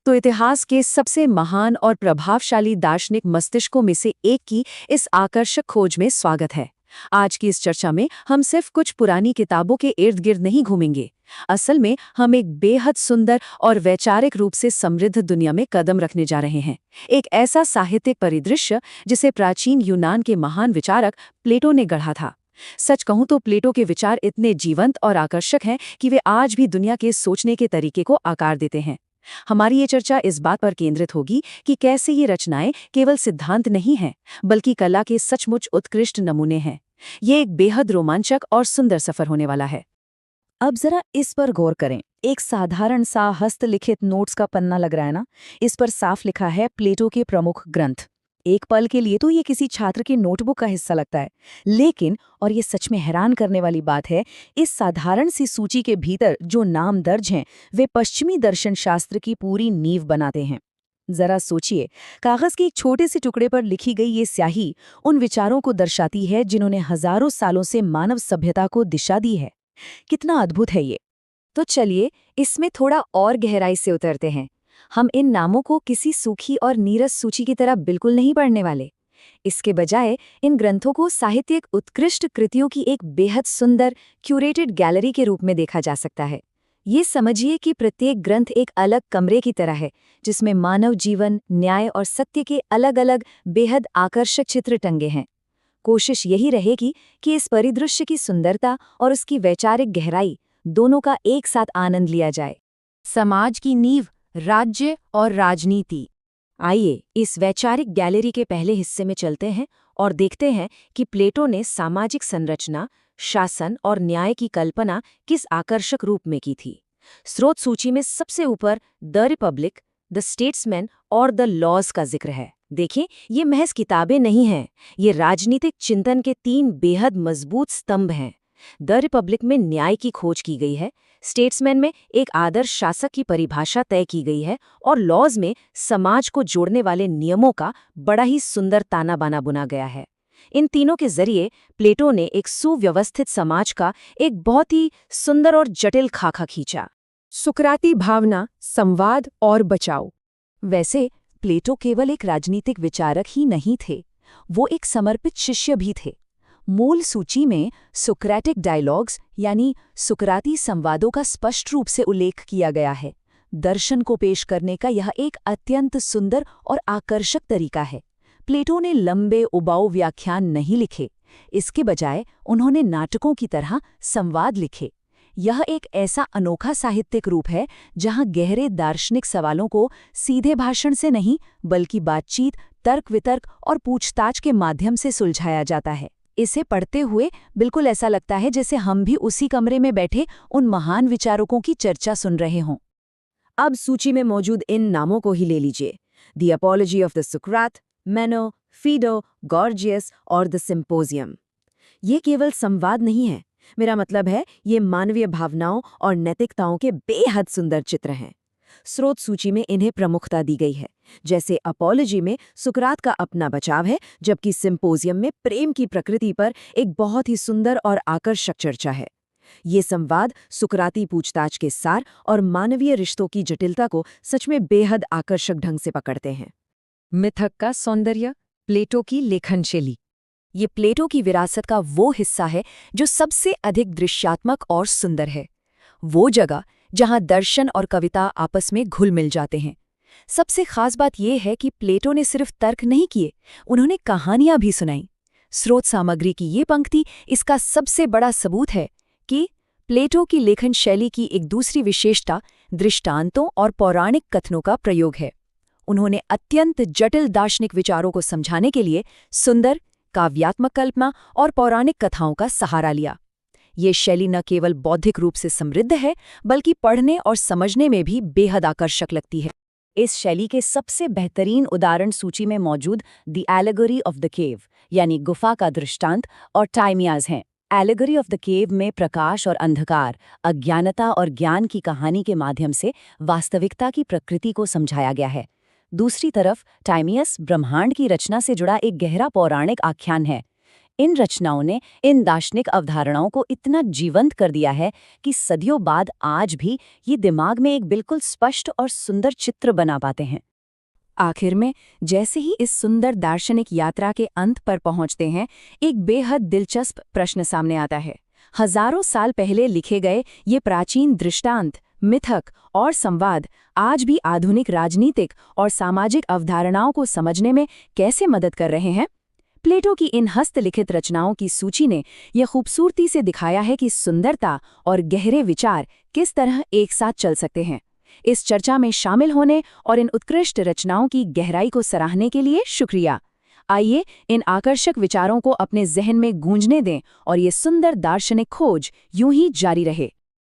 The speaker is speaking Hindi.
तो इतिहास के सबसे महान और प्रभावशाली दार्शनिक मस्तिष्कों में से एक की इस आकर्षक खोज में स्वागत है। आज की इस चर्चा में हम सिर्फ कुछ पुरानी किताबों के इर्द गिर्द नहीं घूमेंगे। असल में हम एक बेहद सुंदर और वैचारिक रूप से समृद्ध दुनिया में कदम रखने जा रहे हैं। एक ऐसा साहित्यिक परिदृश्य जिसे प्राचीन यूनान के महान विचारक प्लेटो ने गढ़ा था। सच कहूं तो प्लेटो के विचार इतने जीवंत और आकर्षक हैं कि वे आज भी दुनिया के सोचने के तरीके को आकार देते हैं। हमारी ये चर्चा इस बात पर केंद्रित होगी कि कैसे ये रचनाएं केवल सिद्धांत नहीं हैं, बल्कि कला के सचमुच उत्कृष्ट नमूने हैं। ये एक बेहद रोमांचक और सुंदर सफर होने वाला है। अब जरा इस पर गौर करें। एक साधारण सा हस्तलिखित नोट्स का पन्ना लग रहा है ना। इस पर साफ लिखा है प्लेटो के प्रमुख ग्रंथ। एक पल के लिए तो ये किसी छात्र की नोटबुक का हिस्सा लगता है, लेकिन और ये सच में हैरान करने वाली बात है, इस साधारण सी सूची के भीतर जो नाम दर्ज हैं वे पश्चिमी दर्शन शास्त्र की पूरी नींव बनाते हैं। जरा सोचिए, कागज के एक छोटे से टुकड़े पर लिखी गई ये स्याही उन विचारों को दर्शाती है जिन्होंने हजारों सालों से मानव सभ्यता को दिशा दी है। कितना अद्भुत है ये। तो चलिए इसमें थोड़ा और गहराई से उतरते हैं। हम इन नामों को किसी सूखी और नीरस सूची की तरह बिल्कुल नहीं पढ़ने वाले। इसके बजाय इन ग्रंथों को साहित्यिक उत्कृष्ट कृतियों की एक बेहद सुंदर क्यूरेटेड गैलरी के रूप में देखा जा सकता है। ये समझिए कि प्रत्येक ग्रंथ एक अलग कमरे की तरह है, जिसमें मानव जीवन, न्याय और सत्य के अलग अलग बेहद आकर्षक चित्र टंगे हैं। कोशिश यही रहेगी कि इस परिदृश्य की सुंदरता और उसकी वैचारिक गहराई दोनों का एक साथ आनंद लिया जाए। समाज की नींव, राज्य और राजनीति। आइए इस वैचारिक गैलरी के पहले हिस्से में चलते हैं और देखते हैं कि प्लेटो ने सामाजिक संरचना, शासन और न्याय की कल्पना किस आकर्षक रूप में की थी। स्रोत सूची में सबसे ऊपर द रिपब्लिक, द स्टेट्समैन और द लॉज का जिक्र है। देखें, ये महज किताबें नहीं हैं, ये राजनीतिक चिंतन के 3 बेहद मजबूत स्तंभ हैं। द रिपब्लिक में न्याय की खोज की गई है, स्टेट्समैन में एक आदर्श शासक की परिभाषा तय की गई है और लॉज में समाज को जोड़ने वाले नियमों का बड़ा ही सुंदर ताना बाना बुना गया है। इन तीनों के जरिए प्लेटो ने एक सुव्यवस्थित समाज का एक बहुत ही सुंदर और जटिल खाका खींचा। सुकराती भावना, संवाद और बचाव। वैसे प्लेटो केवल एक राजनीतिक विचारक ही नहीं थे, वो एक समर्पित शिष्य भी थे। मूल सूची में सुक्रेटिक डायलॉग्स यानी सुकराती संवादों का स्पष्ट रूप से उल्लेख किया गया है। दर्शन को पेश करने का यह एक अत्यंत सुंदर और आकर्षक तरीका है। प्लेटो ने लंबे उबाऊ व्याख्यान नहीं लिखे, इसके बजाय उन्होंने नाटकों की तरह संवाद लिखे। यह एक ऐसा अनोखा साहित्यिक रूप है जहां गहरे दार्शनिक सवालों को सीधे भाषण से नहीं बल्कि बातचीत, तर्क वितर्क और पूछताछ के माध्यम से सुलझाया जाता है। इसे पढ़ते हुए बिल्कुल ऐसा लगता है जैसे हम भी उसी कमरे में बैठे उन महान विचारकों की चर्चा सुन रहे हों। अब सूची में मौजूद इन नामों को ही ले लीजिए। द अपॉलजी ऑफ द सुक्रात, मेनो, फीडो, गॉर्जियस और द सिम्पोजियम। ये केवल संवाद नहीं है, मेरा मतलब है ये मानवीय भावनाओं और नैतिकताओं के बेहद सुंदर चित्र हैं। स्रोत सूची में इन्हें प्रमुखता दी गई है। जैसे अपॉलजी में सुकरात का अपना बचाव है, जबकि सिम्पोजियम में प्रेम की प्रकृति पर एक बहुत ही सुंदर और आकर्षक चर्चा है। ये संवाद सुकराती पूछताछ के सार और मानवीय रिश्तों की जटिलता को सच में बेहद आकर्षक ढंग से पकड़ते हैं। मिथक का सौंदर्य, प्लेटो की लेखन शैली। ये प्लेटो की विरासत का वो हिस्सा है जो सबसे अधिक दृश्यात्मक और सुंदर है। वो जगह जहां दर्शन और कविता आपस में घुल मिल जाते हैं। सबसे खास बात यह है कि प्लेटो ने सिर्फ तर्क नहीं किए, उन्होंने कहानियां भी सुनाई। स्रोत सामग्री की ये पंक्ति इसका सबसे बड़ा सबूत है कि प्लेटो की लेखन शैली की एक दूसरी विशेषता दृष्टांतों और पौराणिक कथनों का प्रयोग है। उन्होंने अत्यंत जटिल दार्शनिक विचारों को समझाने के लिए सुंदर, काव्यात्मक कल्पना और पौराणिक कथाओं का सहारा लिया। ये शैली न केवल बौद्धिक रूप से समृद्ध है, बल्कि पढ़ने और समझने में भी बेहद आकर्षक लगती है। इस शैली के सबसे बेहतरीन उदाहरण सूची में मौजूद the allegory of the cave यानी गुफा का दृष्टांत और टाइमियाज हैं। एलेगोरी ऑफ द केव में प्रकाश और अंधकार, अज्ञानता और ज्ञान की कहानी के माध्यम से वास्तविकता की प्रकृति को समझाया गया है। दूसरी तरफ टाइमियस ब्रह्मांड की रचना से जुड़ा एक गहरा पौराणिक आख्यान है। इन रचनाओं ने इन दार्शनिक अवधारणाओं को इतना जीवंत कर दिया है कि सदियों बाद आज भी ये दिमाग में एक बिल्कुल स्पष्ट और सुंदर चित्र बना पाते हैं। आखिर में जैसे ही इस सुंदर दार्शनिक यात्रा के अंत पर पहुंचते हैं, एक बेहद दिलचस्प प्रश्न सामने आता है। हजारों साल पहले लिखे गए ये प्राचीन दृष्टांत, मिथक और संवाद आज भी आधुनिक राजनीतिक और सामाजिक अवधारणाओं को समझने में कैसे मदद कर रहे हैं? प्लेटो की इन हस्तलिखित रचनाओं की सूची ने यह खूबसूरती से दिखाया है कि सुंदरता और गहरे विचार किस तरह एक साथ चल सकते हैं। इस चर्चा में शामिल होने और इन उत्कृष्ट रचनाओं की गहराई को सराहने के लिए शुक्रिया। आइए इन आकर्षक विचारों को अपने जहन में गूंजने दें और ये सुंदर दार्शनिक खोज यूं ही जारी रहे।